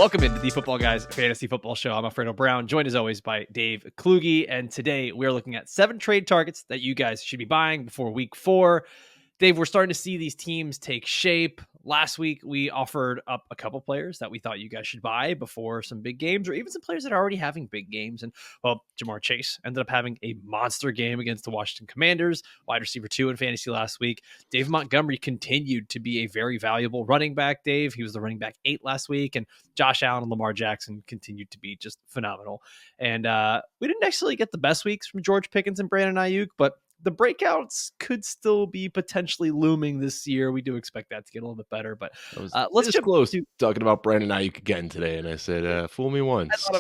Welcome into the Football Guys Fantasy Football Show. I'm Alfredo Brown, joined as always by Dave Kluge. And today we're looking at 7 trade targets that you guys should be buying before week 4. Dave, we're starting to see these teams take shape. Last week, we offered up a couple players that we thought you guys should buy before some big games, or even some players that are already having big games. And, well, Jamar Chase ended up having a monster game against the Washington Commanders, wide receiver 2 in fantasy last week. Dave Montgomery continued to be a very valuable running back, Dave. He was the running back 8 last week, and Josh Allen and Lamar Jackson continued to be just phenomenal. And we didn't necessarily get the best weeks from George Pickens and Brandon Ayuk, but the breakouts could still be potentially looming this year. We do expect that to get a little bit better, but let's just close to talking about Brandon Ayuk again today. And I said, fool me once. I thought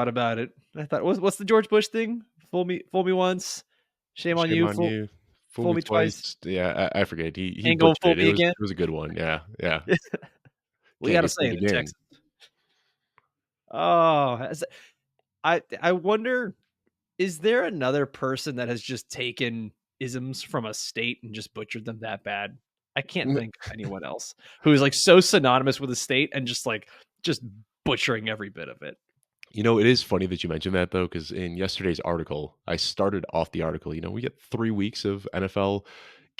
about it. I thought, what's the George Bush thing? Fool me once. Shame on you. Fool me twice. Yeah. I forget. He ain't gonna fool me again. It was a good one. Yeah. We got to say it in Texas. Oh, I wonder, is there another person that has just taken isms from a state and just butchered them that bad? I can't think of anyone else who is like so synonymous with a state and just butchering every bit of it. You know, it is funny that you mentioned that, though, because in yesterday's article, I started off the article. We get 3 weeks of NFL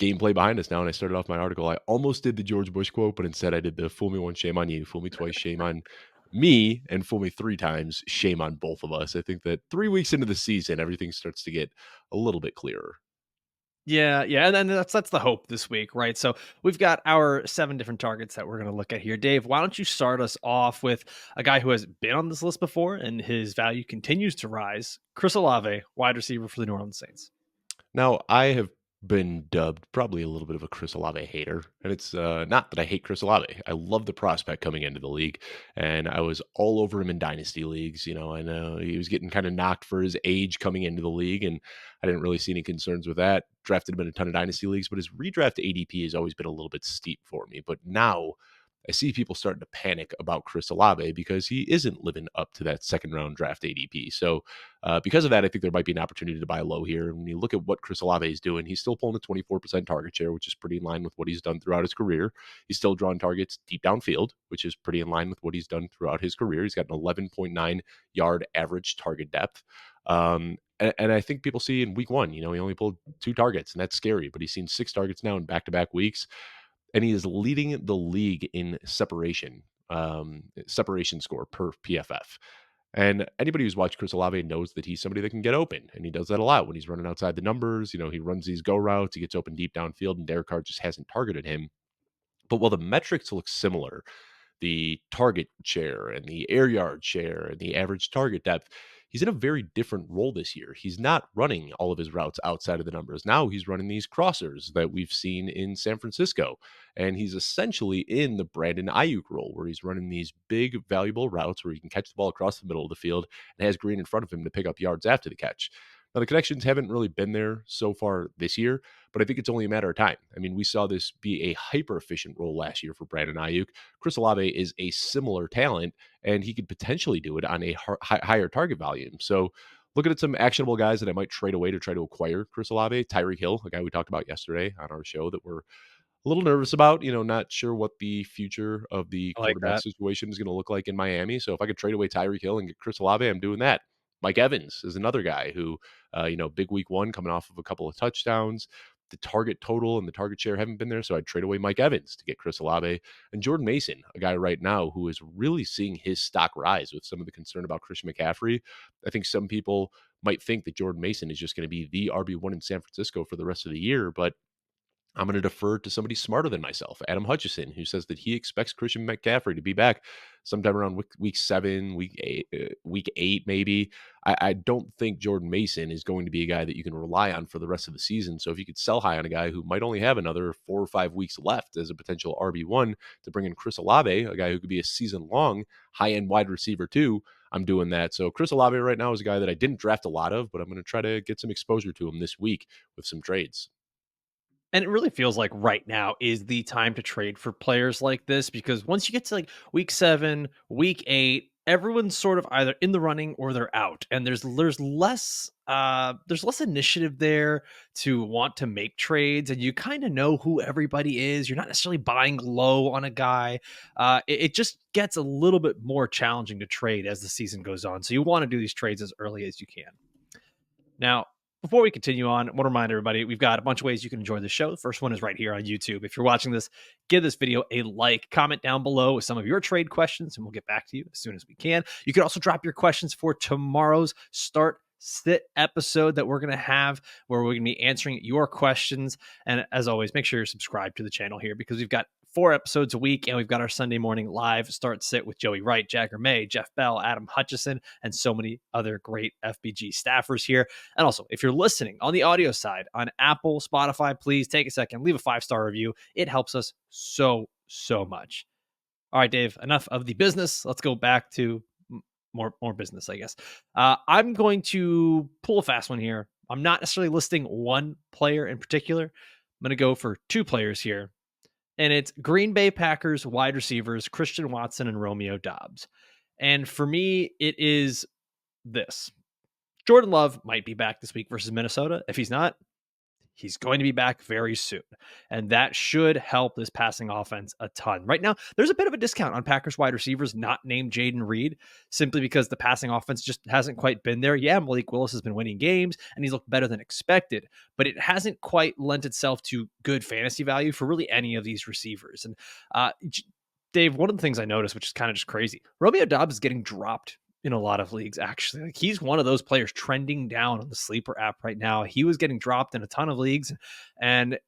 gameplay behind us now, and I started off my article. I almost did the George Bush quote, but instead I did the fool me once, shame on you, fool me twice, shame on me, and fool me 3 times, shame on both of us. I think that 3 weeks into the season, everything starts to get a little bit clearer. Yeah, and then that's the hope this week, right? So we've got our 7 different targets that we're going to look at here. Dave, why don't you start us off with a guy who has been on this list before and his value continues to rise, Chris Olave, wide receiver for the New Orleans Saints. Now, I have been dubbed probably a little bit of a Chris Olave hater, and it's not that I hate Chris Olave. I love the prospect coming into the league, and I was all over him in dynasty leagues. I know he was getting kind of knocked for his age coming into the league, and I didn't really see any concerns with that. Drafted him in a ton of dynasty leagues, but his redraft ADP has always been a little bit steep for me. But now I see people starting to panic about Chris Olave because he isn't living up to that second round draft ADP. So because of that, I think there might be an opportunity to buy low here. And when you look at what Chris Olave is doing, he's still pulling a 24% target share, which is pretty in line with what he's done throughout his career. He's still drawing targets deep downfield, which is pretty in line with what he's done throughout his career. He's got an 11.9 yard average target depth. And I think people see in week 1, he only pulled 2 targets, and that's scary. But he's seen 6 targets now in back-to-back weeks. And he is leading the league in separation score per PFF. And anybody who's watched Chris Olave knows that he's somebody that can get open, and he does that a lot when he's running outside the numbers. He runs these go routes, he gets open deep downfield, and Derek Carr just hasn't targeted him. But while the metrics look similar, the target share and the air yard share and the average target depth, he's in a very different role this year. He's not running all of his routes outside of the numbers. Now he's running these crossers that we've seen in San Francisco. And he's essentially in the Brandon Ayuk role, where he's running these big, valuable routes where he can catch the ball across the middle of the field and has Green in front of him to pick up yards after the catch. Now, the connections haven't really been there so far this year, but I think it's only a matter of time. I mean, we saw this be a hyper-efficient role last year for Brandon Ayuk. Chris Olave is a similar talent, and he could potentially do it on a higher target volume. So looking at some actionable guys that I might trade away to try to acquire Chris Olave, Tyreek Hill, a guy we talked about yesterday on our show that we're a little nervous about, not sure what the future of the quarterback situation is going to look like in Miami. So if I could trade away Tyreek Hill and get Chris Olave, I'm doing that. Mike Evans is another guy who, big week 1 coming off of a couple of touchdowns. The target total and the target share haven't been there, so I'd trade away Mike Evans to get Chris Olave. And Jordan Mason, a guy right now who is really seeing his stock rise with some of the concern about Christian McCaffrey. I think some people might think that Jordan Mason is just going to be the RB1 in San Francisco for the rest of the year, but I'm going to defer to somebody smarter than myself, Adam Hutchison, who says that he expects Christian McCaffrey to be back sometime around week 7, week 8 maybe. I don't think Jordan Mason is going to be a guy that you can rely on for the rest of the season. So if you could sell high on a guy who might only have another 4 or 5 weeks left as a potential RB1 to bring in Chris Olave, a guy who could be a season-long high-end wide receiver too, I'm doing that. So Chris Olave right now is a guy that I didn't draft a lot of, but I'm going to try to get some exposure to him this week with some trades. And it really feels like right now is the time to trade for players like this, because once you get to like week 7, week 8, everyone's sort of either in the running or they're out, and there's less initiative there to want to make trades, and you kind of know who everybody is. You're not necessarily buying low on a guy. It just gets a little bit more challenging to trade as the season goes on. So you want to do these trades as early as you can. Now, before we continue on, I want to remind everybody we've got a bunch of ways you can enjoy the show. The first one is right here on YouTube. If you're watching this, give this video a like, comment down below with some of your trade questions, and we'll get back to you as soon as we can. You can also drop your questions for tomorrow's start sit episode that we're going to have, where we're going to be answering your questions. And as always, make sure you're subscribed to the channel here, because we've got 4 episodes a week, and we've got our Sunday morning live start sit with Joey Wright, Jagger May, Jeff Bell, Adam Hutchison, and so many other great FBG staffers here. And also, if you're listening on the audio side on Apple, Spotify, please take a second, leave a 5-star review. It helps us so much. All right, Dave, enough of the business. Let's go back to more business, I guess. I'm going to pull a fast one here. I'm not necessarily listing one player in particular. I'm going to go for 2 players here. And it's Green Bay Packers wide receivers, Christian Watson and Romeo Doubs. And for me, it is this. Jordan Love might be back this week versus Minnesota. If he's not, he's going to be back very soon. And that should help this passing offense a ton. Right now, there's a bit of a discount on Packers wide receivers not named Jaden Reed, simply because the passing offense just hasn't quite been there. Yeah, Malik Willis has been winning games, and he's looked better than expected, but it hasn't quite lent itself to good fantasy value for really any of these receivers. And Dave, one of the things I noticed, which is kind of just crazy, Romeo Dobbs is getting dropped in a lot of leagues, actually. Like, he's one of those players trending down on the sleeper app right now. He was getting dropped in a ton of leagues, and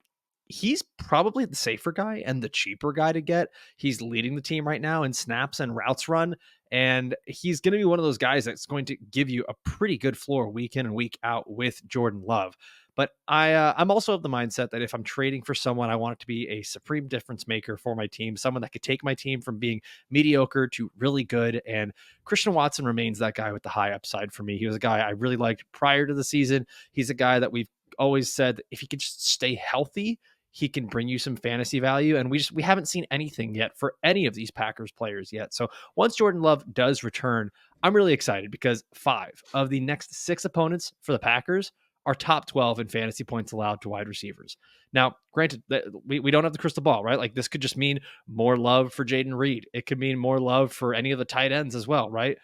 he's probably the safer guy and the cheaper guy to get. He's leading the team right now in snaps and routes run, and he's going to be one of those guys that's going to give you a pretty good floor week in and week out with Jordan Love. But I'm also of the mindset that if I'm trading for someone, I want it to be a supreme difference maker for my team, someone that could take my team from being mediocre to really good. And Christian Watson remains that guy with the high upside for me. He was a guy I really liked prior to the season. He's a guy that we've always said that if he could just stay healthy, he can bring you some fantasy value. And we haven't seen anything yet for any of these Packers players yet. So once Jordan Love does return, I'm really excited, because 5 of the next 6 opponents for the Packers are top 12 in fantasy points allowed to wide receivers. Now, granted, we don't have the crystal ball, right? Like, this could just mean more love for Jaden Reed. It could mean more love for any of the tight ends as well, right?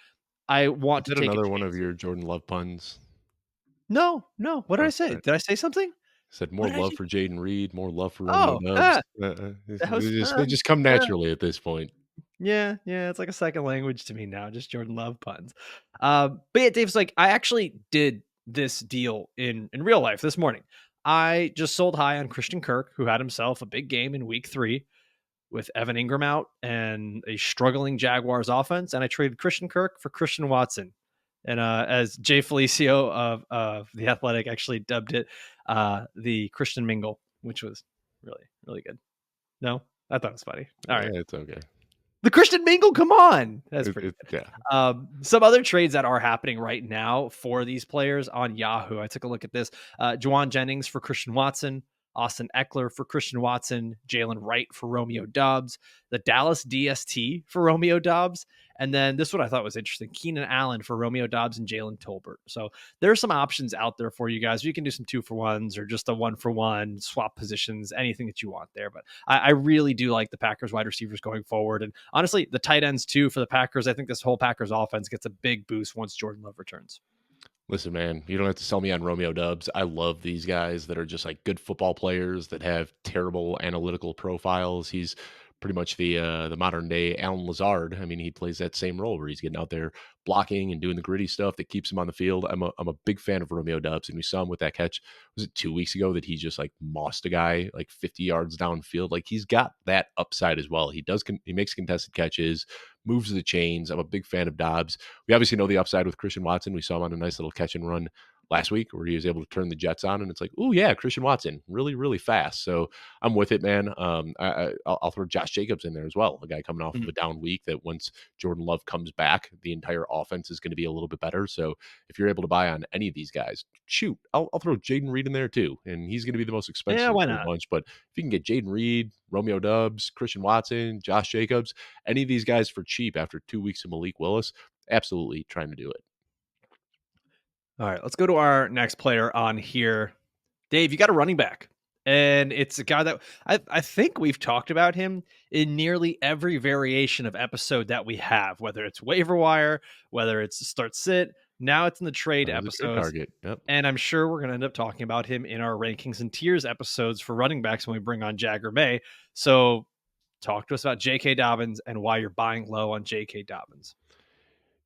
I want to take another one of your Jordan Love puns. No. What did I say? Did I say something? Said more love for Jaden Reed, more love for Romeo Doubs. They just come naturally at this point. Yeah, it's like a second language to me now, just Jordan Love puns. But yeah, Dave's like, I actually did this deal in real life this morning. I just sold high on Christian Kirk, who had himself a big game in week 3 with Evan Ingram out and a struggling Jaguars offense, and I traded Christian Kirk for Christian Watson. And as Jay Felicio of The Athletic actually dubbed it, the Christian Mingle, which was really, really good. No, I thought it was funny. All right. It's okay. The Christian Mingle, come on. That's pretty good. Yeah. Some other trades that are happening right now for these players on Yahoo. I took a look at this. Juwan Jennings for Christian Watson, Austin Eckler for Christian Watson, Jalen Wright for Romeo Doubs, the Dallas DST for Romeo Doubs, and then this one I thought was interesting, Keenan Allen for Romeo Doubs and Jalen Tolbert. So there are some options out there for you guys. You can do some 2-for-1s or just a 1-for-1, swap positions, anything that you want there. But I really do like the Packers wide receivers going forward. And honestly, the tight ends too for the Packers. I think this whole Packers offense gets a big boost once Jordan Love returns. Listen, man, you don't have to sell me on Romeo Doubs. I love these guys that are just like good football players that have terrible analytical profiles. He's pretty much the modern day Alan Lazard. I mean, he plays that same role where he's getting out there blocking and doing the gritty stuff that keeps him on the field. I'm a big fan of Romeo Doubs, and we saw him with that catch. Was it 2 weeks ago that he just like mossed a guy like 50 yards downfield? Like, he's got that upside as well. He makes contested catches, moves the chains. I'm a big fan of Dobbs. We obviously know the upside with Christian Watson. We saw him on a nice little catch and run last week where he was able to turn the Jets on, and it's like, oh yeah, Christian Watson, really, really fast. So I'm with it, man. I'll throw Josh Jacobs in there as well, a guy coming off of a down week that once Jordan Love comes back, the entire offense is going to be a little bit better. So if you're able to buy on any of these guys, shoot, I'll throw Jaden Reed in there too, and he's going to be the most Yeah, expensive why of the not? bunch. But if you can get Jaden Reed, Romeo Doubs, Christian Watson, Josh Jacobs, any of these guys for cheap after 2 weeks of Malik Willis, absolutely trying to do it. All right, let's go to our next player on here. Dave, you got a running back, and it's a guy that I think we've talked about him in nearly every variation of episode that we have, whether it's waiver wire, whether it's start sit. Now it's in the trade That was a trade episodes, target. Yep. and I'm sure we're going to end up talking about him in our rankings and tiers episodes for running backs when we bring on Jagger May. So, talk to us about J.K. Dobbins and why you're buying low on J.K. Dobbins.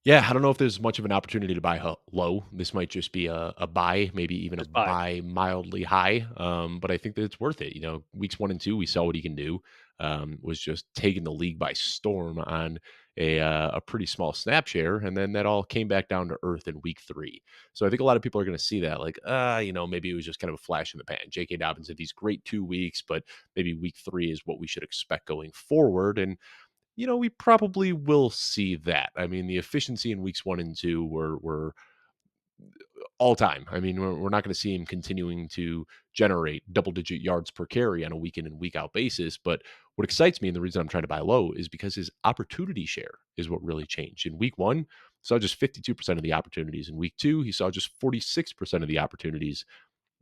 Yeah, I don't know if there's much of an opportunity to buy low. This might just be a buy, maybe even a Just buy. buy mildly high. But I think that it's worth it. Weeks 1 and 2, we saw what he can do. Was just taking the league by storm on a pretty small snap share, and then that all came back down to earth in week 3. So I think a lot of people are going to see that, like, maybe it was just kind of a flash in the pan. J.K. Dobbins had these great 2 weeks, but maybe week 3 is what we should expect going forward. And we probably will see that. I mean, the efficiency in weeks 1 and 2 were all time. I mean, we're not going to see him continuing to generate double-digit yards per carry on a week in and week out basis. But what excites me, and the reason I'm trying to buy low, is because his opportunity share is what really changed. In week 1, he saw just 52% of the opportunities. In week 2, he saw just 46% of the opportunities.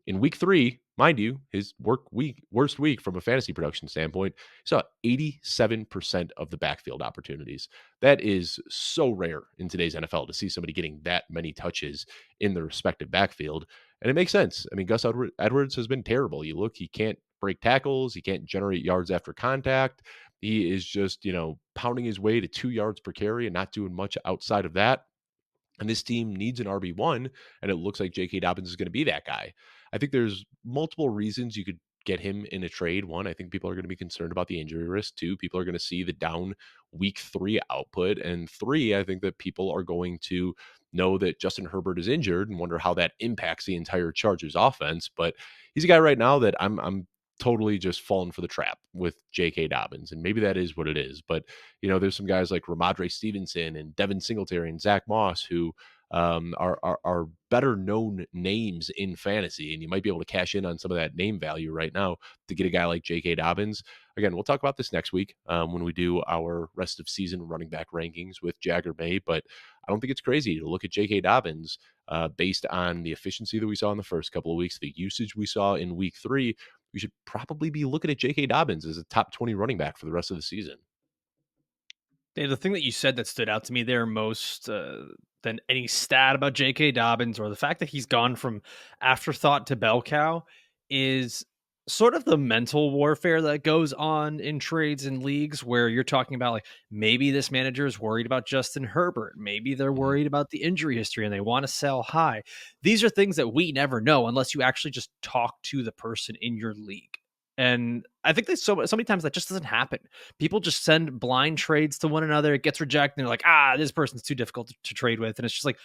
In week 3, mind you, his worst week from a fantasy production standpoint, he saw 87% of the backfield opportunities. That is so rare in today's NFL to see somebody getting that many touches in the respective backfield. And it makes sense. I mean, Gus Edwards has been terrible. You look, he can't break tackles, he can't generate yards after contact. He is just, pounding his way to 2 yards per carry and not doing much outside of that. And this team needs an RB1, and it looks like J.K. Dobbins is going to be that guy. I think there's multiple reasons you could get him in a trade. One, I think people are going to be concerned about the injury risk. Two, people are going to see the down week 3 output. And three, I think that people are going to know that Justin Herbert is injured and wonder how that impacts the entire Chargers offense. But he's a guy right now that I'm totally just falling for the trap with J.K. Dobbins. And maybe that is what it is. But, there's some guys like Ramondre Stevenson and Devin Singletary and Zach Moss who are better known names in fantasy. And you might be able to cash in on some of that name value right now to get a guy like J.K. Dobbins. Again, we'll talk about this next week when we do our rest of season running back rankings with Jagger May. But I don't think it's crazy to look at J.K. Dobbins based on the efficiency that we saw in the first couple of weeks, the usage we saw in week 3. We should probably be looking at J.K. Dobbins as a top 20 running back for the rest of the season. Dave, the thing that you said that stood out to me there most than any stat about J.K. Dobbins or the fact that he's gone from afterthought to bell cow is sort of the mental warfare that goes on in trades and leagues where you're talking about like maybe this manager is worried about Justin Herbert. Maybe they're Mhm. worried about the injury history and they want to sell high. These are things that we never know unless you actually just talk to the person in your league. And I think that so many times that just doesn't happen. People just send blind trades to one another. It gets rejected. And they're like, this person's too difficult to trade with. And it's just like,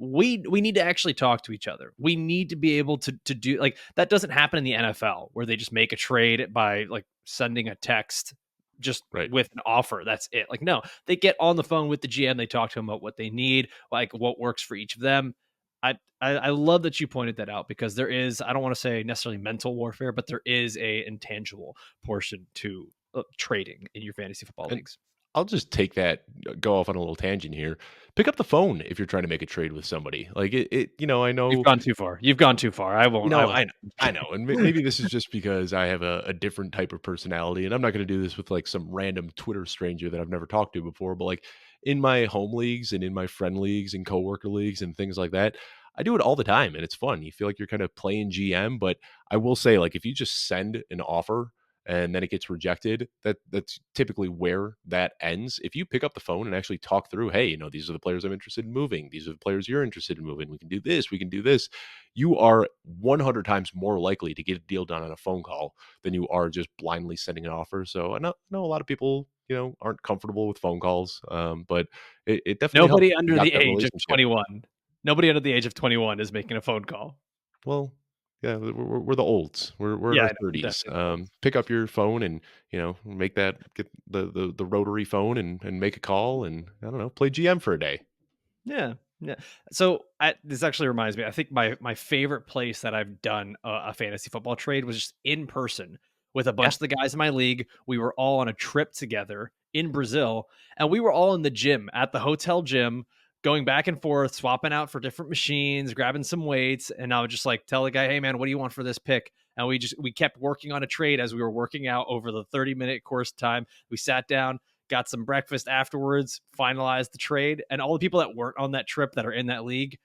we need to actually talk to each other. We need to be able to do like that doesn't happen in the NFL where they just make a trade by like sending a text just Right. with an offer. That's it. Like, no, they get on the phone with the GM. They talk to them about what they need, like what works for each of them. I love that you pointed that out because there is, I don't want to say necessarily mental warfare, but there is a intangible portion to trading in your fantasy football And leagues. I'll just take that, go off on a little tangent here. Pick up the phone if you're trying to make a trade with somebody. Like I You've know, gone too far. You've gone too far. I won't. I I won't. know, I know. And maybe this is just because I have a different type of personality. And I'm not going to do this with like some random Twitter stranger that I've never talked to before. But like in my home leagues and in my friend leagues and coworker leagues and things like that, I do it all the time. And it's fun. You feel like you're kind of playing GM. But I will say, like, if you just send an offer and then it gets rejected, that's typically where that ends. If you pick up the phone and actually talk through, hey, these are the players I'm interested in moving. These are the players you're interested in moving. We can do this. We can do this. You are 100 times more likely to get a deal done on a phone call than you are just blindly sending an offer. So I know a lot of people, aren't comfortable with phone calls, but it definitely helps Nobody if you under got the that age of relationship. 21. Nobody under the age of 21 is making a phone call. Well, yeah, we're the olds. We're in Yeah, I our know. We're 30s. definitely the olds. Pick up your phone and make that get the rotary phone and make a call and I don't know, play GM for a day. Yeah, yeah. So this actually reminds me. I think my favorite place that I've done a fantasy football trade was just in person with a Yeah, bunch of the guys in my league. We were all on a trip together in Brazil, and we were all in the gym at the hotel gym, going back and forth, swapping out for different machines, grabbing some weights, and I would just like tell the guy, "Hey man, what do you want for this pick?" And we kept working on a trade as we were working out over the 30-minute course time. We sat down, got some breakfast afterwards, finalized the trade, and all the people that weren't on that trip that are in that league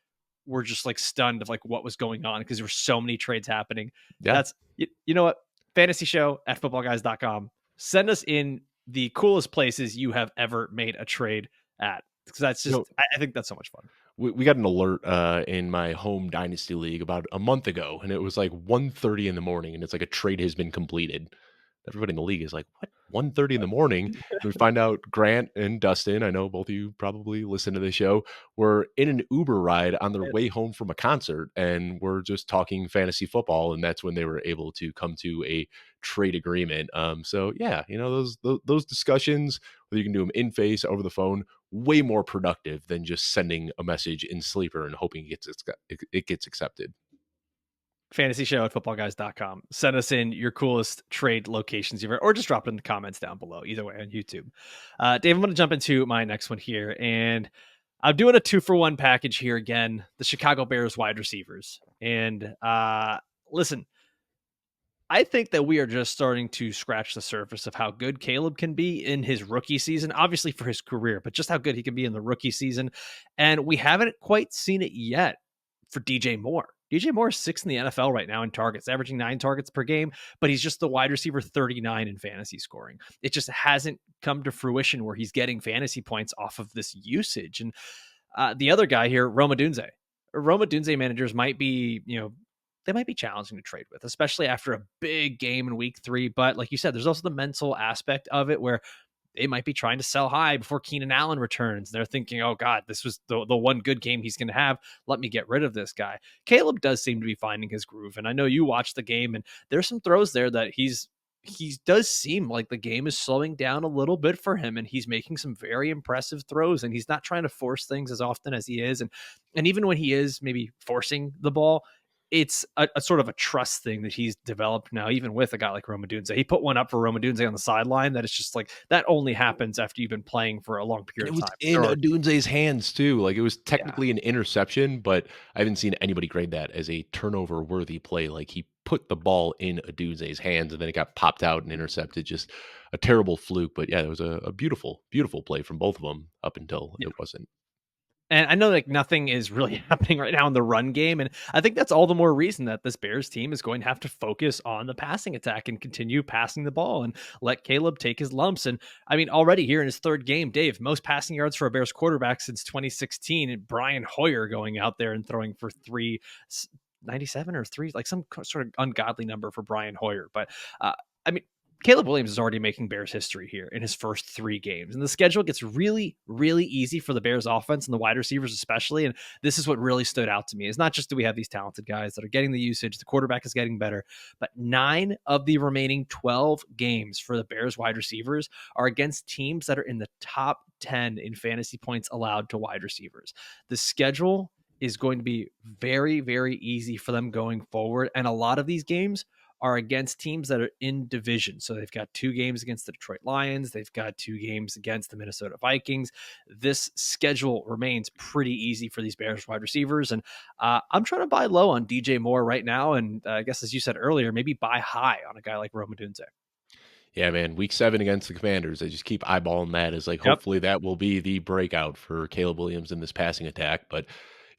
were just like stunned of like what was going on because there were so many trades happening. yeah. That's you know what? Fantasy show at footballguys.com. Send us in the coolest places you have ever made a trade at. Because that's You know, just I think that's so much fun. we got an alert in my home dynasty league about a month ago, and it was like 1:30 in the morning, and it's like a trade has been completed. Everybody in the league is like, "What? 1:30 in the morning?" And we find out Grant and Dustin, I know both of you probably listen to the show, were in an Uber ride on their way home from a concert and were just talking fantasy football, and that's when they were able to come to a trade agreement. So yeah, those discussions, whether you can do them in face, over the phone, way more productive than just sending a message in sleeper and hoping it gets accepted. Fantasy show at footballguys.com. Send us in your coolest trade locations you've ever, or just drop it in the comments down below. Either way on YouTube. Dave, I'm going to jump into my next one here. And I'm doing a 2-for-1 package here again. The Chicago Bears wide receivers. And listen, I think that we are just starting to scratch the surface of how good Caleb can be in his rookie season, obviously for his career, but just how good he can be in the rookie season. And we haven't quite seen it yet for DJ Moore. DJ Moore is sixth in the NFL right now in targets, averaging 9 targets per game, but he's just the wide receiver 39 in fantasy scoring. It just hasn't come to fruition where he's getting fantasy points off of this usage. And the other guy here, Roma Dunze. Roma Dunze managers might be, they might be challenging to trade with, especially after a big game in week 3. But like you said, there's also the mental aspect of it where they might be trying to sell high before Keenan Allen returns. They're thinking, oh God, this was the one good game he's going to have. Let me get rid of this guy. Caleb does seem to be finding his groove. And I know you watched the game and there's some throws there that he does seem like the game is slowing down a little bit for him and he's making some very impressive throws and he's not trying to force things as often as he is. And even when he is maybe forcing the ball, it's a sort of a trust thing that he's developed now, even with a guy like Roma Odunze. He put one up for Roma Odunze on the sideline that it's just like that only happens after you've been playing for a long And period it of was time. in Odunze's hands too. Like it was Yeah. technically an interception, but I haven't seen anybody grade that as a turnover worthy play. Like he put the ball in Odunze's hands and then it got popped out and intercepted. Just a terrible fluke. But yeah, it was a beautiful, beautiful play from both of them up until it wasn't. And I know like nothing is really happening right now in the run game. And I think that's all the more reason that this Bears team is going to have to focus on the passing attack and continue passing the ball and let Caleb take his lumps. And I mean, already here in his third game, Dave, most passing yards for a Bears quarterback since 2016. And Brian Hoyer going out there and throwing for 397 or three, like some sort of ungodly number for Brian Hoyer. But I mean, Caleb Williams is already making Bears history here in his first 3 games. And the schedule gets really, really easy for the Bears offense and the wide receivers, especially. And this is what really stood out to me. It's not just do we have these talented guys that are getting the usage, the quarterback is getting better, but 9 of the remaining 12 games for the Bears wide receivers are against teams that are in the top 10 in fantasy points allowed to wide receivers. The schedule is going to be very, very easy for them going forward. And a lot of these games are against teams that are in division. So they've got 2 games against the Detroit Lions. They've got 2 games against the Minnesota Vikings. This schedule remains pretty easy for these Bears wide receivers. And I'm trying to buy low on DJ Moore right now. And I guess, as you said earlier, maybe buy high on a guy like Roma Dunze. Yeah, man. Week 7 against the Commanders. I just keep eyeballing that as like Yep. hopefully that will be the breakout for Caleb Williams in this passing attack. But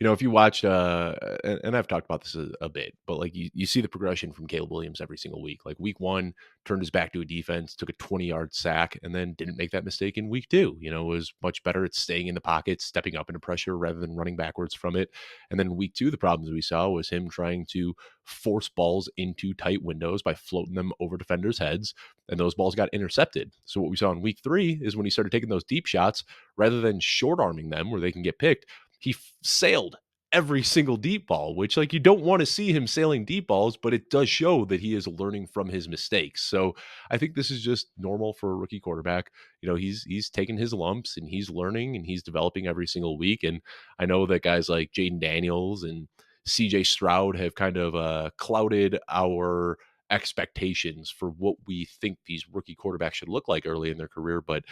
if you watch and I've talked about this a bit, but like you see the progression from Caleb Williams every single week. Like week 1, turned his back to a defense, took a 20-yard sack, and then didn't make that mistake in week 2. Was much better at staying in the pocket, stepping up into pressure rather than running backwards from it. And then week 2, the problems we saw was him trying to force balls into tight windows by floating them over defenders' heads, and those balls got intercepted. So what we saw in week 3 is when he started taking those deep shots, rather than short arming them where they can get picked, he sailed every single deep ball, which like you don't want to see him sailing deep balls, but it does show that he is learning from his mistakes. So I think this is just normal for a rookie quarterback. You know, he's taking his lumps and he's learning and he's developing every single week. And I know that guys like Jaden Daniels and CJ Stroud have kind of clouded our expectations for what we think these rookie quarterbacks should look like early in their career. But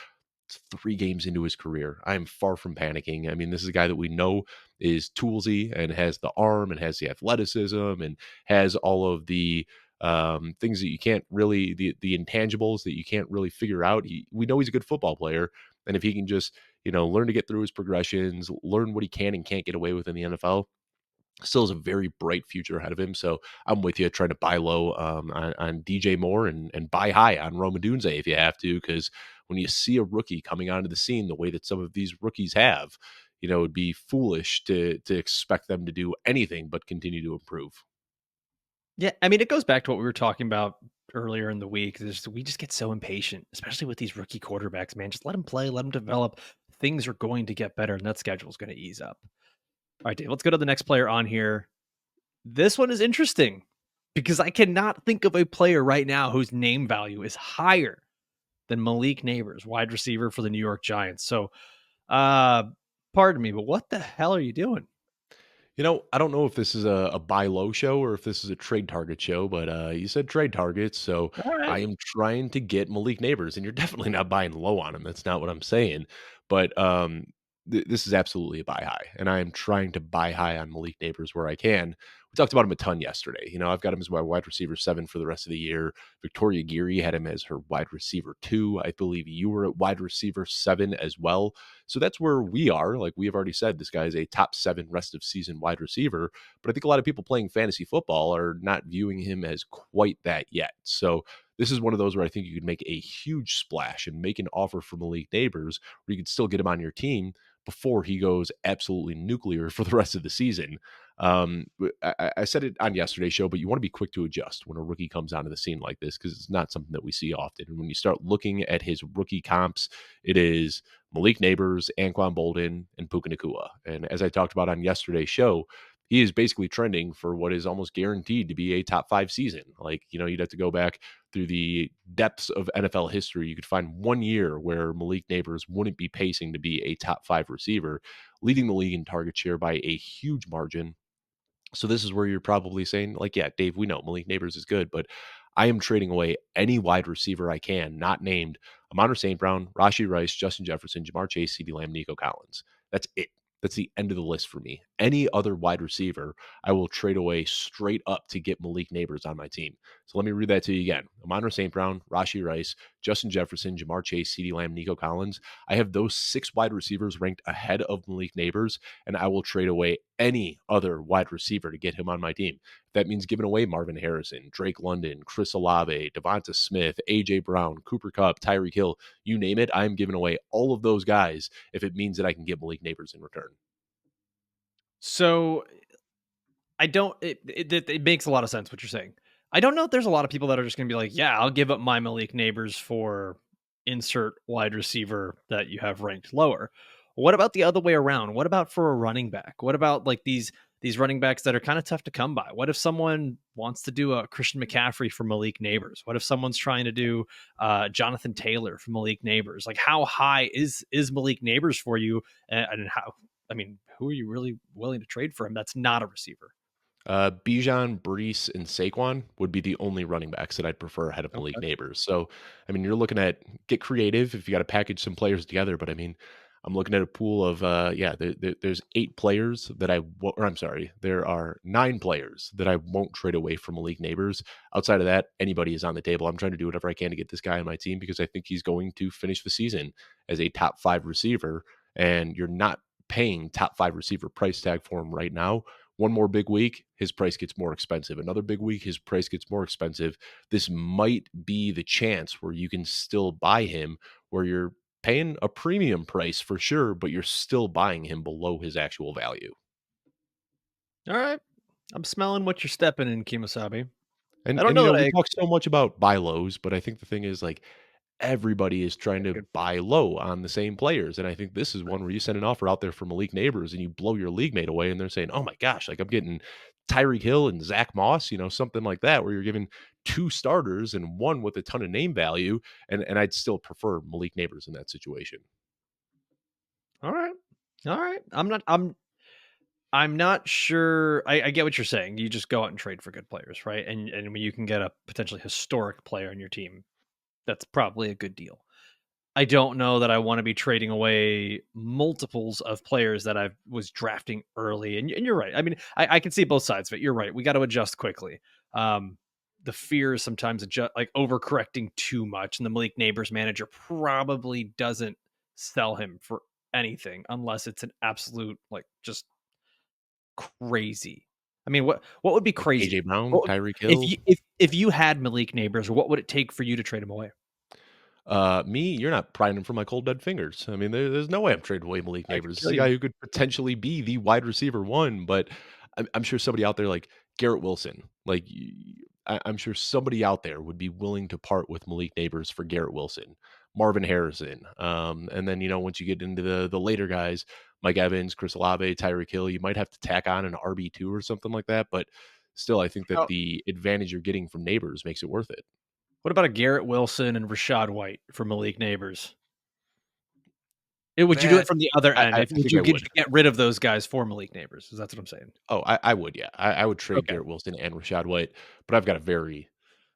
3 games into his career, I am far from panicking. I mean, this is a guy that we know is toolsy and has the arm and has the athleticism and has all of the things that you can't really the intangibles that you can't really figure out. We know he's a good football player, and if he can just learn to get through his progressions, learn what he can and can't get away with in the NFL, still has a very bright future ahead of him. So I'm with you, trying to buy low on DJ Moore and buy high on Rome Odunze if you have to, because when you see a rookie coming onto the scene the way that some of these rookies have, it'd be foolish to expect them to do anything but continue to improve. Yeah, I mean, it goes back to what we were talking about earlier in the week. We just get so impatient, especially with these rookie quarterbacks, man. Just let them play, let them develop. Things are going to get better, and that schedule is going to ease up. All right, Dave, let's go to the next player on here. This one is interesting because I cannot think of a player right now whose name value is higher than Malik Nabers, wide receiver for the New York Giants. So, uh, pardon me, but what the hell are you doing? I don't know if this is a buy low show or if this is a trade target show, but you said trade targets, so All I right. am trying to get Malik Neighbors, and you're definitely not buying low on him. That's not what I'm saying, but this is absolutely a buy high, and I am trying to buy high on Malik Neighbors where I can. We talked about him a ton yesterday. I've got him as my wide receiver 7 for the rest of the year. Victoria Geary had him as her wide receiver 2. I believe you were at wide receiver 7 as well. So that's where we are. Like we have already said, this guy is a top 7 rest of season wide receiver. But I think a lot of people playing fantasy football are not viewing him as quite that yet. So this is one of those where I think you could make a huge splash and make an offer for Malik Neighbors where you could still get him on your team before he goes absolutely nuclear for the rest of the season. I said it on yesterday's show, but you want to be quick to adjust when a rookie comes onto the scene like this because it's not something that we see often. And when you start looking at his rookie comps, it is Malik Neighbors, Anquan Bolden, and Puka Nakua. And as I talked about on yesterday's show, he is basically trending for what is almost guaranteed to be a top 5 season. Like, you'd have to go back through the depths of NFL history. You could find one year where Malik Neighbors wouldn't be pacing to be a top 5 receiver, leading the league in target share by a huge margin. So this is where you're probably saying, like, yeah, Dave, we know Malik Neighbors is good, but I am trading away any wide receiver I can, not named Amon St. Brown, Rashi Rice, Justin Jefferson, Jamar Chase, CeeDee Lamb, Nico Collins. That's it. That's the end of the list for me. Any other wide receiver, I will trade away straight up to get Malik Neighbors on my team. So let me read that to you again. Amon St. Brown, Rashi Rice, Justin Jefferson, Jamar Chase, CeeDee Lamb, Nico Collins. I have those 6 wide receivers ranked ahead of Malik Neighbors, and I will trade away any other wide receiver to get him on my team. That means giving away Marvin Harrison, Drake London, Chris Olave, Devonta Smith, AJ Brown, Cooper Kupp, Tyreek Hill, you name it. I'm giving away all of those guys if it means that I can get Malik Neighbors in return. So I don't. It makes a lot of sense what you're saying. I don't know if there's a lot of people that are just going to be like, yeah, I'll give up my Malik Neighbors for insert wide receiver that you have ranked lower. What about the other way around? What about for a running back? What about like these running backs that are kind of tough to come by? What if someone wants to do a Christian McCaffrey for Malik Neighbors? What if someone's trying to do Jonathan Taylor for Malik Neighbors? Like, how high is Malik Neighbors for you? And how? I mean, who are you really willing to trade for him? That's not a receiver. Bijan, Brees, and Saquon would be the only running backs that I'd prefer ahead of Malik Okay. Neighbors. So, I mean, you're looking at get creative if you got to package some players together. But I mean, I'm looking at a pool of yeah, there's 8 players that or I'm sorry, there are 9 players that I won't trade away from Malik Neighbors. Outside of that, anybody is on the table. I'm trying to do whatever I can to get this guy on my team because I think he's going to finish the season as a top 5 receiver, and you're not paying top 5 receiver price tag for him right now. One more big week, his price gets more expensive. Another big week, his price gets more expensive. This might be the chance where you can still buy him, where you're paying a premium price for sure, but you're still buying him below his actual value. All right. I'm smelling what you're stepping in, Kimasabi. I And don't and you know know, that we I talk so much about buy lows, but I think the thing is like everybody is trying to Good point. buy low on the same players. And I think this is one where you send an offer out there for Malik Nabers and you blow your league mate away and they're saying, oh my gosh, like I'm getting Tyreek Hill and Zach Moss, something like that, where you're giving two starters and one with a ton of name value. And I'd still prefer Malik Nabers in that situation. All right. All right. I'm not sure. I get what you're saying. You just go out and trade for good players, right? And when you can get a potentially historic player on your team, that's probably a good deal. I don't know that I want to be trading away multiples of players that I was drafting early. And you're right. I mean, I can see both sides of it. You're right. We got to adjust quickly. Um, the fear is sometimes like overcorrecting too much, and the Malik Neighbors manager probably doesn't sell him for anything unless it's an absolute like just crazy. I mean, what would be Like AJ crazy? Brown, What would, Tyreek Hill. if you had Malik Neighbors, what would it take for you to trade him away? Me, you're not prying him from my cold dead fingers. I mean, there's no way I'm trading away Malik I can Nabers. This is kill a guy you. who could potentially be the wide receiver one, but I'm sure somebody out there like Garrett Wilson, like I'm sure somebody out there would be willing to part with Malik Nabers for Garrett Wilson, Marvin Harrison, and then once you get into the later guys, Mike Evans, Chris Olave, Tyreek Hill, you might have to tack on an RB2 or something like that, but still, I think that How the advantage you're getting from Neighbors makes it worth it. What about a Garrett Wilson and Rashad White for Malik Neighbors? Would you do it That from the other end? I If would think I you would. get rid of those guys for Malik Neighbors? That's what I'm saying. Oh, I would, yeah. I would trade Okay. Garrett Wilson and Rashad White, but I've got a very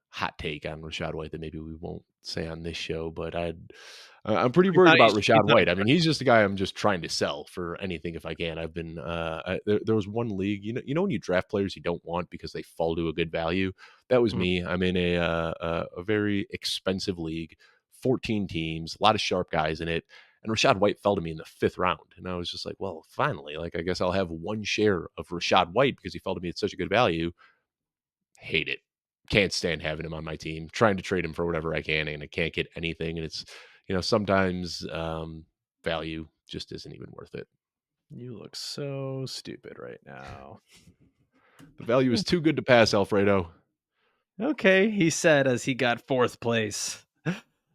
hot take on Rashad White that maybe we won't say on this show, but I'm pretty worried about He's Rashad not White. I mean, he's just a guy I'm just trying to sell for anything if I can. I've been there was one league, when you draft players you don't want because they fall to a good value. That was Mhm. me. I'm in a very expensive league, 14 teams, a lot of sharp guys in it. And Rashad White fell to me in the fifth round. And I was just like, well, finally, like, I guess I'll have one share of Rashad White because he fell to me at such a good value. Hate it. Can't stand having him on my team. Trying to trade him for whatever I can, and I can't get anything. And it's, sometimes value just isn't even worth it. You look so stupid right now. The value is too good to pass, Alfredo. Okay, he said as he got fourth place.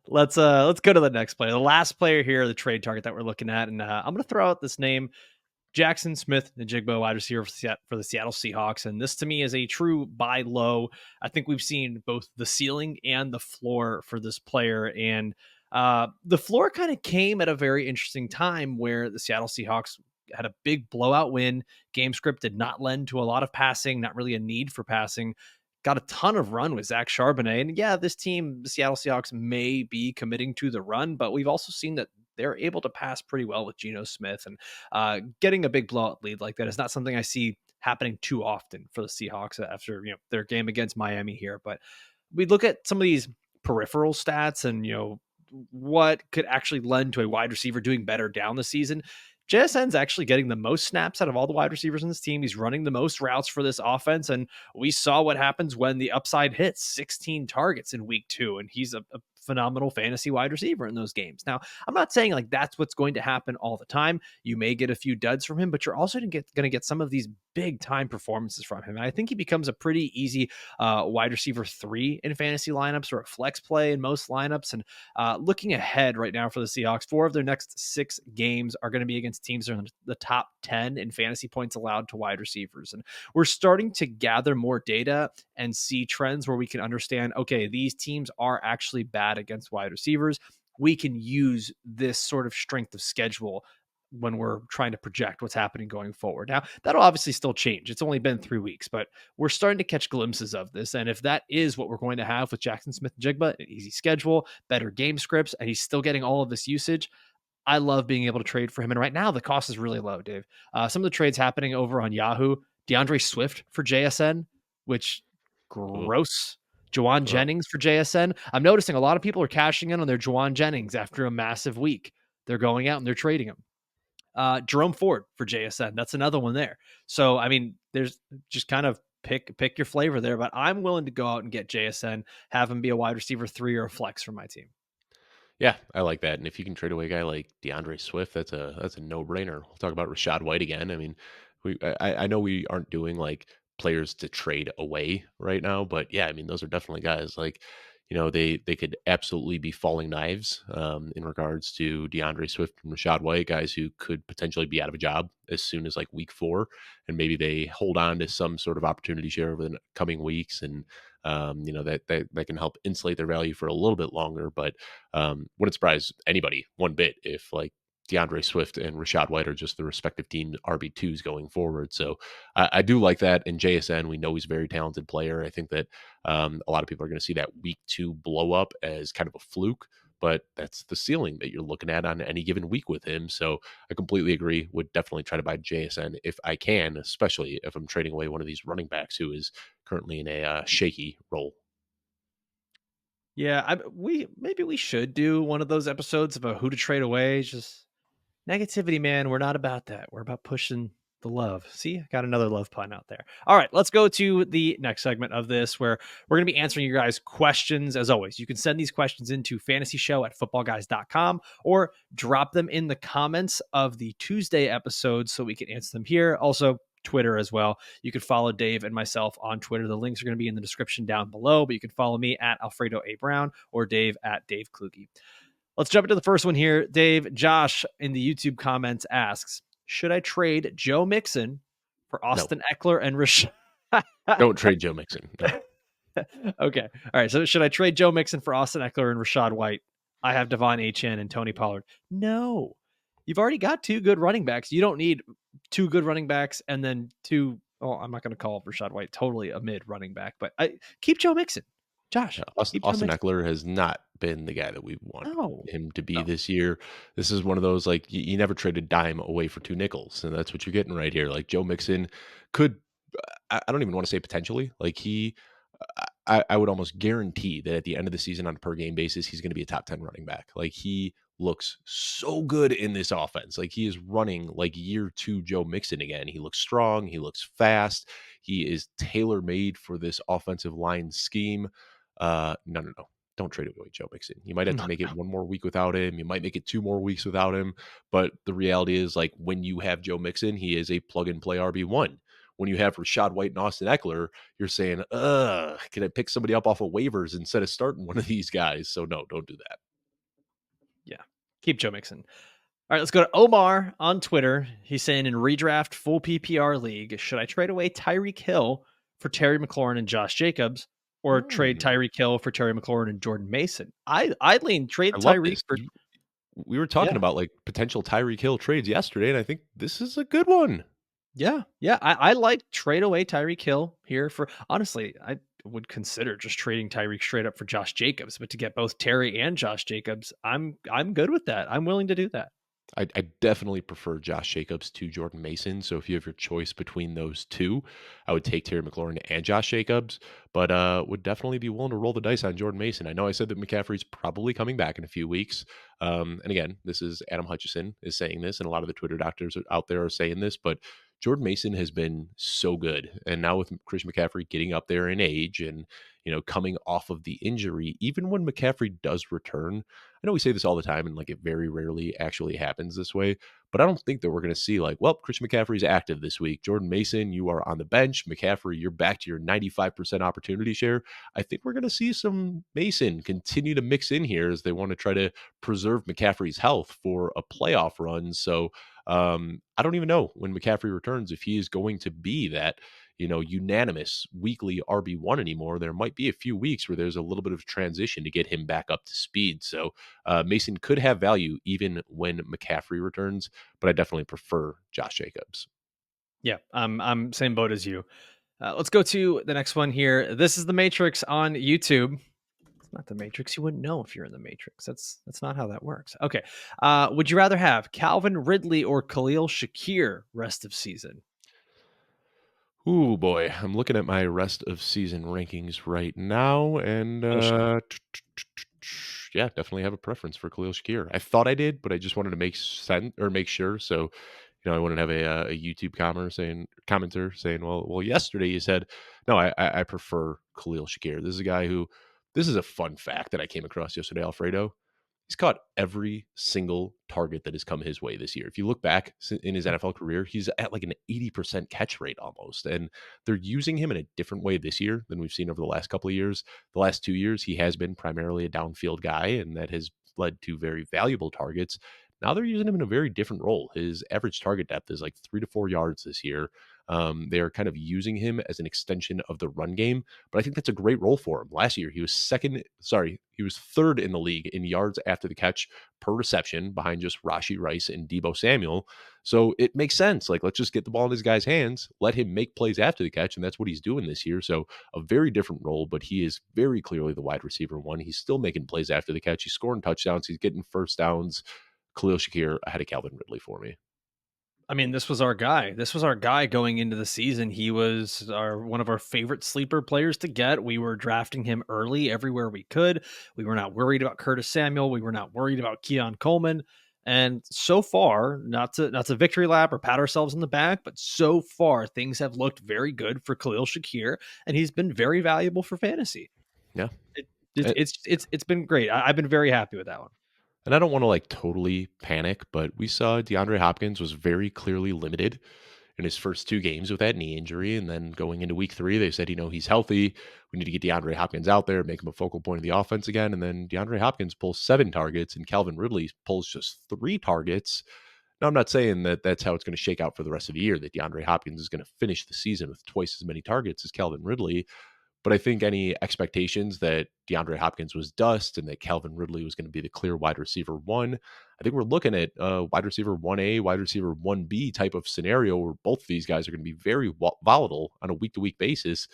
Let's go to the next player. The last player here, the trade target that we're looking at, and I'm gonna throw out this name. Jaxon Smith, Njigba, wide receiver for the Seattle Seahawks. And this to me is a true buy low. I think we've seen both the ceiling and the floor for this player. And the floor kind of came at a very interesting time where the Seattle Seahawks had a big blowout win. Game script did not lend to a lot of passing, not really a need for passing. Got a ton of run with Zach Charbonnet. And yeah, this team, the Seattle Seahawks, may be committing to the run, but we've also seen that they're able to pass pretty well with Geno Smith. And getting a big blowout lead like that is not something I see happening too often for the Seahawks after their game against Miami here. But we look at some of these peripheral stats and what could actually lend to a wide receiver doing better down the season. JSN's actually getting the most snaps out of all the wide receivers in this team. He's running the most routes for this offense. And we saw what happens when the upside hits 16 targets in week 2. And he's a phenomenal fantasy wide receiver in those games. Now, I'm not saying like that's what's going to happen all the time. You may get a few duds from him, but you're also going to get some of these big time performances from him. And I think he becomes a pretty easy wide receiver 3 in fantasy lineups or a flex play in most lineups. And looking ahead right now for the Seahawks, 4 of their next 6 games are going to be against teams that are in the top 10 in fantasy points allowed to wide receivers. And we're starting to gather more data and see trends where we can understand, okay, these teams are actually bad against wide receivers. We can use this sort of strength of schedule when we're trying to project what's happening going forward. Now, that'll obviously still change. It's only been 3 weeks, but we're starting to catch glimpses of this. And if that is what we're going to have with Jaxon Smith-Njigba, an easy schedule, better game scripts, and he's still getting all of this usage, I love being able to trade for him. And right now, the cost is really low, Dave. Some of the trades happening over on Yahoo, DeAndre Swift for JSN, which Ugh, gross. Jawan ugh. Jennings for JSN. I'm noticing a lot of people are cashing in on their Jawan Jennings after a massive week. They're going out and they're trading him. Jerome Ford for JSN. That's another one there. So, I mean, there's just kind of pick your flavor there, but I'm willing to go out and get JSN, have him be a wide receiver 3 or a flex for my team. Yeah, I like that. And if you can trade away a guy like DeAndre Swift, that's a no brainer. We'll talk about Rashad White again. I mean, I know we aren't doing like players to trade away right now, but yeah, I mean those are definitely guys like they could absolutely be falling knives in regards to DeAndre Swift and Rashad White, guys who could potentially be out of a job as soon as like week 4, and maybe they hold on to some sort of opportunity share over the coming weeks, and that can help insulate their value for a little bit longer. But wouldn't surprise anybody one bit if like DeAndre Swift and Rashad White are just the respective team RB2s going forward. So I do like that. And JSN, we know he's a very talented player. I think that a lot of people are going to see that week 2 blow up as kind of a fluke, but that's the ceiling that you're looking at on any given week with him. So I completely agree. Would definitely try to buy JSN if I can, especially if I'm trading away one of these running backs who is currently in a shaky role. Yeah, maybe we should do one of those episodes about who to trade away. Just negativity, man. We're not about that. We're about pushing the love. See, I got another love pun out there. All right, let's go to the next segment of this where we're going to be answering your guys' questions. As always, you can send these questions into fantasyshow@footballguys.com or drop them in the comments of the Tuesday episode so we can answer them here. Also, Twitter as well. You can follow Dave and myself on Twitter. The links are going to be in the description down below, but you can follow me at Alfredo A. Brown or Dave at Dave Kluge. Let's jump into the first one here. Dave, Josh in the YouTube comments asks, should I trade Joe Mixon for No, Austin Eckler and Rashad? don't trade Joe Mixon. No. Okay. All right. So should I trade Joe Mixon for Austin Eckler and Rashad White? I have Devon Achane and Tony Pollard. No. You've already got 2 good running backs. You don't need 2 good running backs and then 2. Oh, I'm not going to call Rashad White totally a mid running back, but keep Joe Mixon. Josh, keep Joe Austin Mixon. Eckler has not been the guy that we want No. him to be No. this year. This is one of those like you never trade a dime away for 2 nickels, and that's what you're getting right here. Like Joe Mixon could, I don't even want to say potentially, like I would almost guarantee that at the end of the season on a per game basis, he's going to be a top 10 running back. Like he looks so good in this offense. Like he is running like year 2 Joe Mixon again. He looks strong. He looks fast. He is tailor made for this offensive line scheme. No. Don't trade away Joe Mixon. You might have to No. make it 1 more week without him. You might make it 2 more weeks without him. But the reality is, like, when you have Joe Mixon, he is a plug and play RB1. When you have Rashad White and Austin Eckler, you're saying, can I pick somebody up off of waivers instead of starting one of these guys? So no, don't do that. Yeah. Keep Joe Mixon. All right, let's go to Omar on Twitter. He's saying in redraft full PPR league, should I trade away Tyreek Hill for Terry McLaurin and Josh Jacobs, or trade Hmm. Tyreek Hill for Terry McLaurin and Jordan Mason? I lean trade I love Tyreek this. for We were talking yeah, about like potential Tyreek Hill trades yesterday, and I think this is a good one. yeah. I like trade away Tyreek Hill here for honestly, I would consider just trading Tyreek straight up for Josh Jacobs, but to get both Terry and Josh Jacobs, I'm good with that. I'm willing to do that. I definitely prefer Josh Jacobs to Jordan Mason. So if you have your choice between those two, I would take Terry McLaurin and Josh Jacobs, but would definitely be willing to roll the dice on Jordan Mason. I know I said that McCaffrey's probably coming back in a few weeks. And again, this is Adam Hutchison is saying this, and a lot of the Twitter doctors out there are saying this, but Jordan Mason has been so good. And now with Christian McCaffrey getting up there in age and, coming off of the injury, even when McCaffrey does return, I know we say this all the time and like it very rarely actually happens this way, but I don't think that we're going to see like, well, Christian McCaffrey's active this week. Jordan Mason, you are on the bench. McCaffrey, you're back to your 95% opportunity share. I think we're going to see some Mason continue to mix in here as they want to try to preserve McCaffrey's health for a playoff run. So I don't even know when McCaffrey returns if he is going to be that unanimous weekly RB1 anymore. There might be a few weeks where there's a little bit of transition to get him back up to speed. So Mason could have value even when McCaffrey returns, but I definitely prefer Josh Jacobs. Yeah, I'm same boat as you. Let's go to the next one here. This is the Matrix on YouTube. It's not the Matrix. You wouldn't know if you're in the Matrix. That's not how that works. Okay. Would you rather have Calvin Ridley or Khalil Shakir rest of season? Ooh, boy. I'm looking at my rest of season rankings right now, and Oh shit. yeah, definitely have a preference for Khalil Shakir. I thought I did, but I just wanted to make sense or make sure. So, I wouldn't have a YouTube commenter saying, well, yesterday you said, no, I prefer Khalil Shakir. This is a guy who, this is a fun fact that I came across yesterday, Alfredo. He's caught every single target that has come his way this year. If you look back in his NFL career, he's at like an 80% catch rate almost. And they're using him in a different way this year than we've seen over the last couple of years. The last 2 years, he has been primarily a downfield guy, and that has led to very valuable targets. Now they're using him in a very different role. His average target depth is like 3 to 4 yards this year. They're kind of using him as an extension of the run game, but I think that's a great role for him. Last year, he was third in the league in yards after the catch per reception behind just Rashee Rice and Deebo Samuel. So it makes sense. Like, let's just get the ball in his guy's hands, let him make plays after the catch. And that's what he's doing this year. So a very different role, but he is very clearly the wide receiver one. He's still making plays after the catch. He's scoring touchdowns. He's getting first downs. Khalil Shakir ahead of Calvin Ridley for me. I mean, this was our guy. This was our guy going into the season. He was one of our favorite sleeper players to get. We were drafting him early everywhere we could. We were not worried about Curtis Samuel. We were not worried about Keon Coleman. And so far, not to victory lap or pat ourselves in the back, but so far things have looked very good for Khalil Shakir, and he's been very valuable for fantasy. Yeah. It's been great. I've been very happy with that one. And I don't want to like totally panic, but we saw DeAndre Hopkins was very clearly limited in his first 2 games with that knee injury. And then going into week 3, they said, he's healthy. We need to get DeAndre Hopkins out there, make him a focal point of the offense again. And then DeAndre Hopkins pulls 7 targets and Calvin Ridley pulls just 3 targets. Now, I'm not saying that that's how it's going to shake out for the rest of the year, that DeAndre Hopkins is going to finish the season with twice as many targets as Calvin Ridley. But I think any expectations that DeAndre Hopkins was dust and that Calvin Ridley was going to be the clear wide receiver one, I think we're looking at wide receiver 1A, wide receiver 1B type of scenario where both of these guys are going to be very volatile on a week-to-week basis.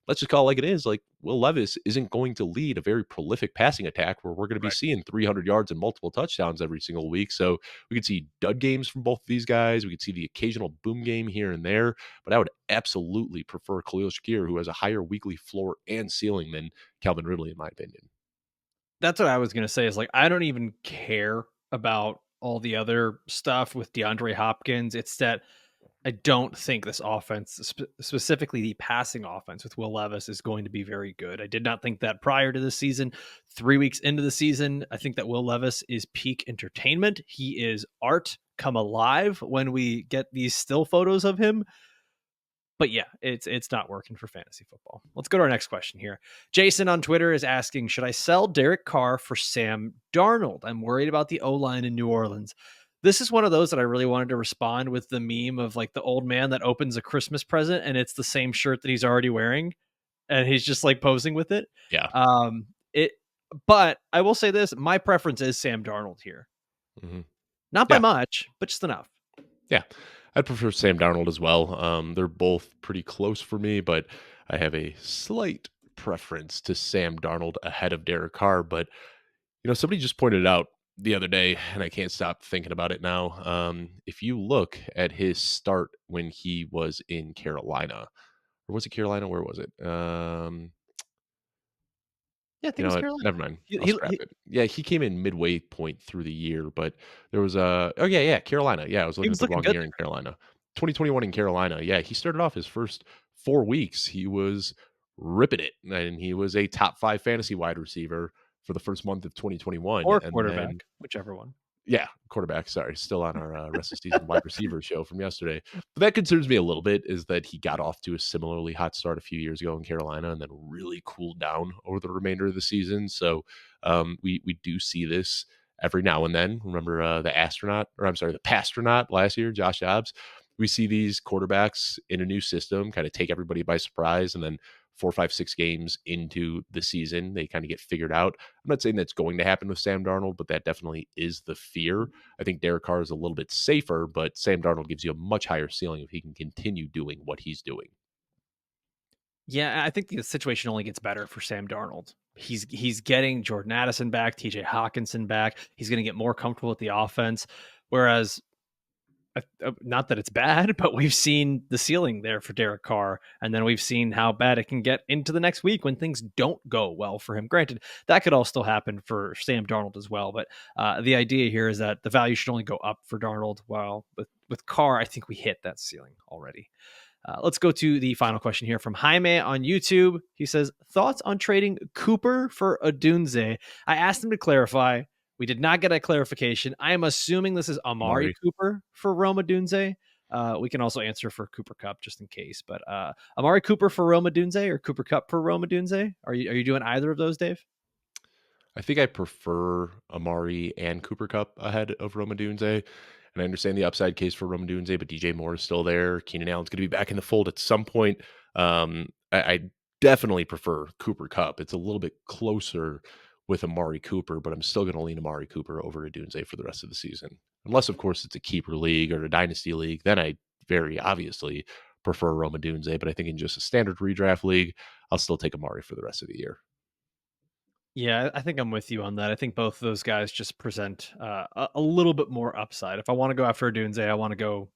Let's just call it like it is. Like, Will Levis isn't going to lead a very prolific passing attack where we're going to be seeing 300 yards and multiple touchdowns every single week. So we could see dud games from both of these guys. We could see the occasional boom game here and there. But I would absolutely prefer Khalil Shakir, who has a higher weekly floor and ceiling than Calvin Ridley, in my opinion. That's what I was going to say is like, I don't even care about all the other stuff with DeAndre Hopkins. It's that I don't think this offense, specifically the passing offense with Will Levis, is going to be very good. I did not think that prior to the season. 3 weeks into the season, I think that Will Levis is peak entertainment. He is art come alive when we get these still photos of him. But yeah, it's not working for fantasy football. Let's go to our next question here. Jason on Twitter is asking, should I sell Derek Carr for Sam Darnold? I'm worried about the O-line in New Orleans. This is one of those that I really wanted to respond with the meme of like the old man that opens a Christmas present and it's the same shirt that he's already wearing and he's just like posing with it. Yeah. But I will say this, my preference is Sam Darnold here. Mm-hmm. Not by much, but just enough. Yeah. I'd prefer Sam Darnold as well. They're both pretty close for me, but I have a slight preference to Sam Darnold ahead of Derek Carr. But, somebody just pointed out the other day, and I can't stop thinking about it now. If you look at his start when he was in Carolina, or was it Carolina? Where was it? Yeah, I think it was Carolina. Never mind. I'll scrap it. Yeah, he came in midway point through the year, but there was Carolina. Yeah, I was looking at the wrong year in Carolina. 2021 in Carolina. Yeah, he started off his first 4 weeks. He was ripping it, and he was a top 5 fantasy wide receiver for the first month of 2021. Or quarterback, whichever one. Yeah, quarterback. Sorry, still on our rest of season wide receiver show from yesterday. But that concerns me a little bit is that he got off to a similarly hot start a few years ago in Carolina and then really cooled down over the remainder of the season. So we do see this every now and then. Remember the Pastronaut last year, Josh Dobbs. We see these quarterbacks in a new system kind of take everybody by surprise, and then 4, 5, 6 games into the season, they kind of get figured out. I'm not saying that's going to happen with Sam Darnold, but that definitely is the fear. I think Derek Carr is a little bit safer, but Sam Darnold gives you a much higher ceiling if he can continue doing what he's doing. Yeah, I think the situation only gets better for Sam Darnold. He's getting Jordan Addison back, TJ Hawkinson back. He's going to get more comfortable with the offense. Whereas, not that it's bad, but we've seen the ceiling there for Derek Carr, and then we've seen how bad it can get into the next week when things don't go well for him. Granted, that could all still happen for Sam Darnold as well, but the idea here is that the value should only go up for Darnold, while with Carr, I think we hit that ceiling already. Let's go to the final question here from Jaime on YouTube. He says, thoughts on trading Cooper for Odunze? I asked him to clarify. We did not get a clarification. I am assuming this is Amari Amari. Cooper for Rome Odunze. We can also answer for Cooper Cup just in case. But Amari Cooper for Rome Odunze or Cooper Cup for Rome Odunze? Are you doing either of those, Dave? I think I prefer Amari and Cooper Cup ahead of Rome Odunze. And I understand the upside case for Rome Odunze, but DJ Moore is still there. Keenan Allen's going to be back in the fold at some point. I definitely prefer Cooper Cup. It's a little bit closer with Amari Cooper, but I'm still going to lean Amari Cooper over Odunze for the rest of the season. Unless, of course, it's a keeper league or a dynasty league. Then I very obviously prefer Rome Odunze. But I think in just a standard redraft league, I'll still take Amari for the rest of the year. Yeah, I think I'm with you on that. I think both of those guys just present a little bit more upside. If I want to go after Odunze, I want to go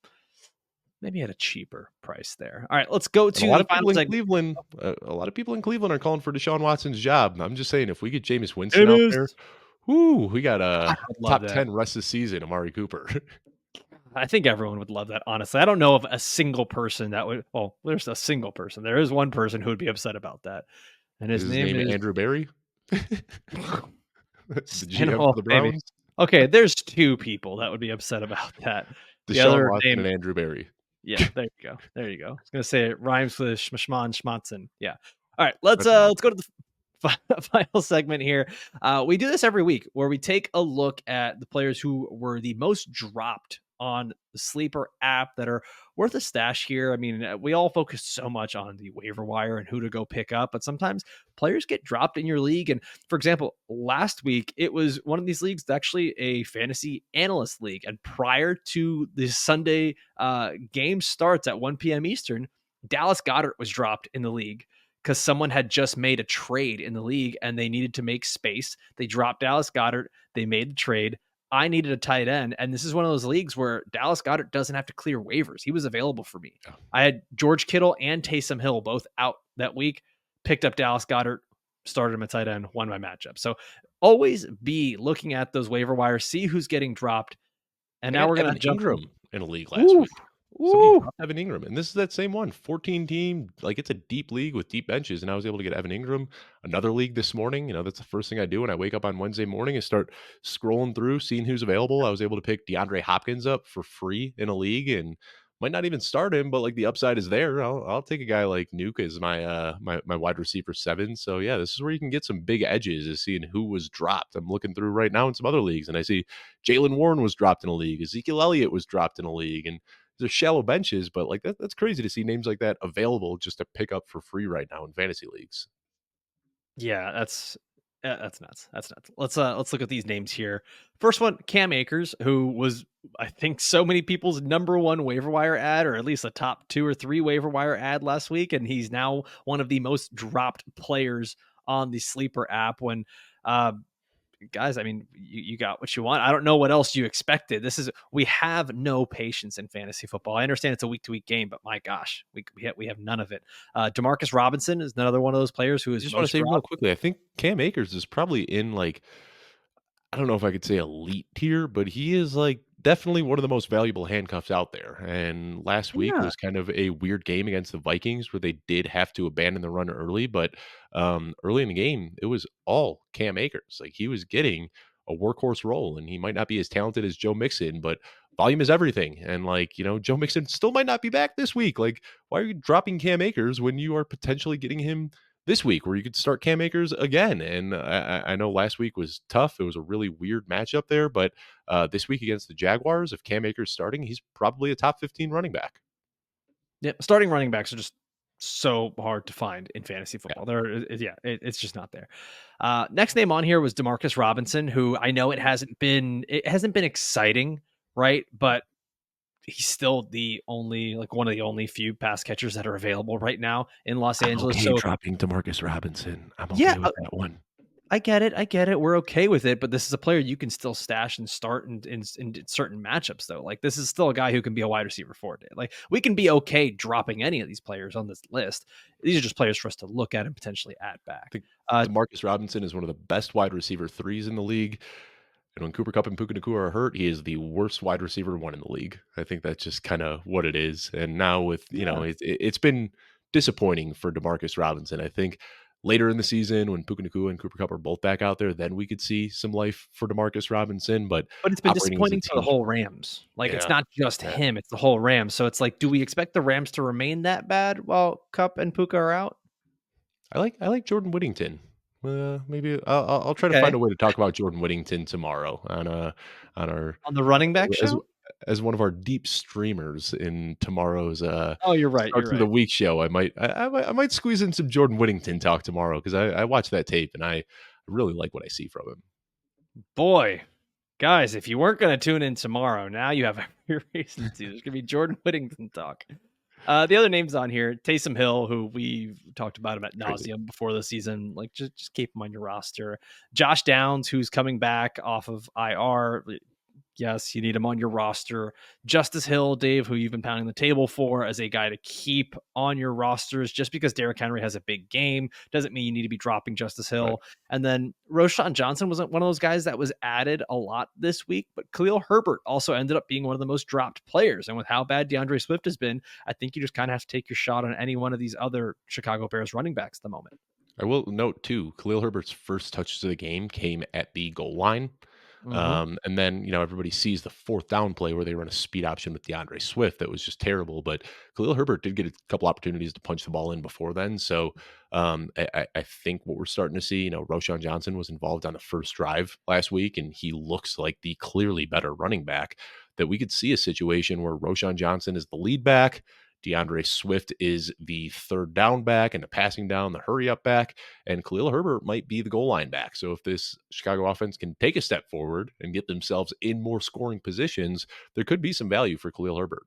maybe at a cheaper price there. All right, let's go And a to lot the of final people in segment. Cleveland, a lot of people in Cleveland are calling for Deshaun Watson's job. I'm just saying, if we get Jameis Winston out Jameis. there, whoo, we got I a would love top that. 10 rest of the season, Amari Cooper. I think everyone would love that, honestly. I don't know of a single person that would, well, there's a single person. There is one person who would be upset about that. And Is his his name name is Andrew Barry? The and GM well, for the maybe. Browns? Okay, there's two people that would be upset about that. The Deshaun other Watson name, and Andrew Barry. yeah, there you go. There you go. I was gonna say it rhymes with Schmashman Schmatzen. Yeah. All right, let's That's awesome. let's go to the final segment here. We do this every week where we take a look at the players who were the most dropped on the sleeper app that are worth a stash here. I mean, we all focus so much on the waiver wire and who to go pick up, but sometimes players get dropped in your league. And for example, last week it was one of these leagues, actually a fantasy analyst league. And prior to the Sunday game starts at 1 p.m. Eastern, Dallas Goedert was dropped in the league because someone had just made a trade in the league and they needed to make space. They dropped Dallas Goedert. They made the trade. I needed a tight end. And this is one of those leagues where Dallas Goedert doesn't have to clear waivers. He was available for me. Yeah. I had George Kittle and Taysom Hill both out that week, picked up Dallas Goedert, started him at tight end, won my matchup. So always be looking at those waiver wires, see who's getting dropped. And I now got we're going Evan to jump. Ingram in a league last Ooh, week. Somebody ooh. dropped Evan Ingram, and this is that same one, 14 team. Like, it's a deep league with deep benches, and I was able to get Evan Ingram. Another league this morning. That's the first thing I do when I wake up on Wednesday morning is start scrolling through, seeing who's available. I was able to pick DeAndre Hopkins up for free in a league, and might not even start him, but like the upside is there. I'll take a guy like Nuke as my wide receiver 7. So yeah, this is where you can get some big edges, is seeing who was dropped. I'm looking through right now in some other leagues, and I see Jalen Warren was dropped in a league, Ezekiel Elliott was dropped in a league, and they're shallow benches, but like that's crazy to see names like that available just to pick up for free right now in fantasy leagues. Yeah, that's nuts. That's nuts. Let's look at these names here. First one, Cam Akers, who was, I think, so many people's number one waiver wire ad, or at least a top 2 or 3 waiver wire ad last week, and he's now one of the most dropped players on the sleeper app. When uh, guys, I mean, you got what you want. I don't know what else you expected. We have no patience in fantasy football. I understand it's a week to week game, but my gosh, we have none of it. Demarcus Robinson is another one of those players who I is just want to most say real dropped. quickly, I think Cam Akers is probably in like, I don't know if I could say elite tier, but he is like definitely one of the most valuable handcuffs out there. And last week Yeah, was kind of a weird game against the Vikings where they did have to abandon the run early, but early in the game, it was all Cam Akers. Like, he was getting a workhorse role, and he might not be as talented as Joe Mixon, but volume is everything. And like, Joe Mixon still might not be back this week. Like, why are you dropping Cam Akers when you are potentially getting him this week where you could start Cam Akers again? And I know last week was tough. It was a really weird matchup there, but this week against the Jaguars, if Cam Akers starting, he's probably a top 15 running back. yeah. Starting running backs are just so hard to find in fantasy Yeah. football. It's just not there. Next name on here was Demarcus Robinson, who I know it hasn't been exciting, right? But he's still the only, like, one of the only few pass catchers that are available right now in Los I'm Angeles. okay So dropping Demarcus Robinson. I'm yeah, okay with that one. I get it. I get it. We're okay with it, but this is a player you can still stash and start in certain matchups, though. Like, this is still a guy who can be a wide receiver for it. Like, we can be okay dropping any of these players on this list. These are just players for us to look at and potentially add I back. think Uh, Demarcus Robinson is one of the best wide receiver 3s in the league. And when Cooper Kupp and Puka Nacua are hurt, he is the worst wide receiver 1 in the league. I think that's just kind of what it is. And now with, yeah. it's been disappointing for Demarcus Robinson. I think later in the season when Puka Nacua and Cooper Kupp are both back out there, then we could see some life for Demarcus Robinson. But But it's been operating as a disappointing for the team, whole Rams. Like, it's yeah, not just yeah. him, it's the whole Rams. So it's like, do we expect the Rams to remain that bad while Kupp and Puka are out? I like Jordan Whittington. Maybe I'll try to find Okay. a way to talk about Jordan Whittington tomorrow on our On the running back as show? as one of our deep streamers in tomorrow's Oh, you're right, start you're to the right. week show. I might squeeze in some Jordan Whittington talk tomorrow because I watched that tape and I really like what I see from him. Boy, guys, if you weren't going to tune in tomorrow, now you have every reason to. There's going to be Jordan Whittington talk. The other names on here, Taysom Hill, who we've talked about him at Crazy. nauseum before the season. Like, just keep him on your roster. Josh Downs, who's coming back off of IR. Yes, you need him on your roster. Justice Hill, Dave, who you've been pounding the table for as a guy to keep on your rosters. Just because Derrick Henry has a big game doesn't mean you need to be dropping Justice Right. Hill. And then Roshan Johnson wasn't one of those guys that was added a lot this week, but Khalil Herbert also ended up being one of the most dropped players. And with how bad DeAndre Swift has been, I think you just kind of have to take your shot on any one of these other Chicago Bears running backs at the moment. I will note too, Khalil Herbert's first touches of the game came at the goal line. Mm-hmm. And then, everybody sees the fourth down play where they run a speed option with DeAndre Swift. That was just terrible. But Khalil Herbert did get a couple opportunities to punch the ball in before then. So I think what we're starting to see, Roshan Johnson was involved on the first drive last week, and he looks like the clearly better running back. That we could see a situation where Roshan Johnson is the lead back. DeAndre Swift is the third down back and the passing down, the hurry up back, and Khalil Herbert might be the goal line back. So if this Chicago offense can take a step forward and get themselves in more scoring positions, there could be some value for Khalil Herbert.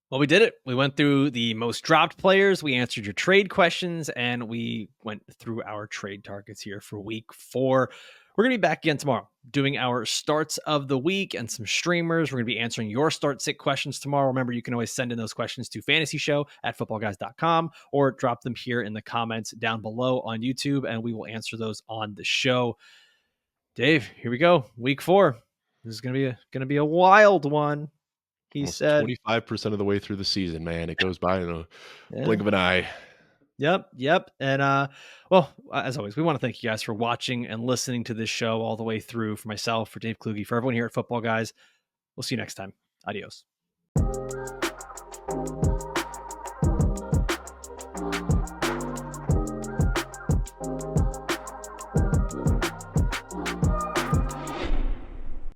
Well, we did it. We went through the most dropped players. We answered your trade questions, and we went through our trade targets here for week 4. We're going to be back again tomorrow doing our starts of the week and some streamers. We're going to be answering your start sit questions tomorrow. Remember, you can always send in those questions to fantasyshow@footballguys.com or drop them here in the comments down below on YouTube, and we will answer those on the show. Dave, here we go. Week 4. This is going to be a wild one. He Almost said, 25% of the way through the season, man. It goes by in a yeah. blink of an eye. Yep. And well, as always, we want to thank you guys for watching and listening to this show all the way through. For myself, for Dave Kluge, for everyone here at Football Guys. We'll see you next time. Adios.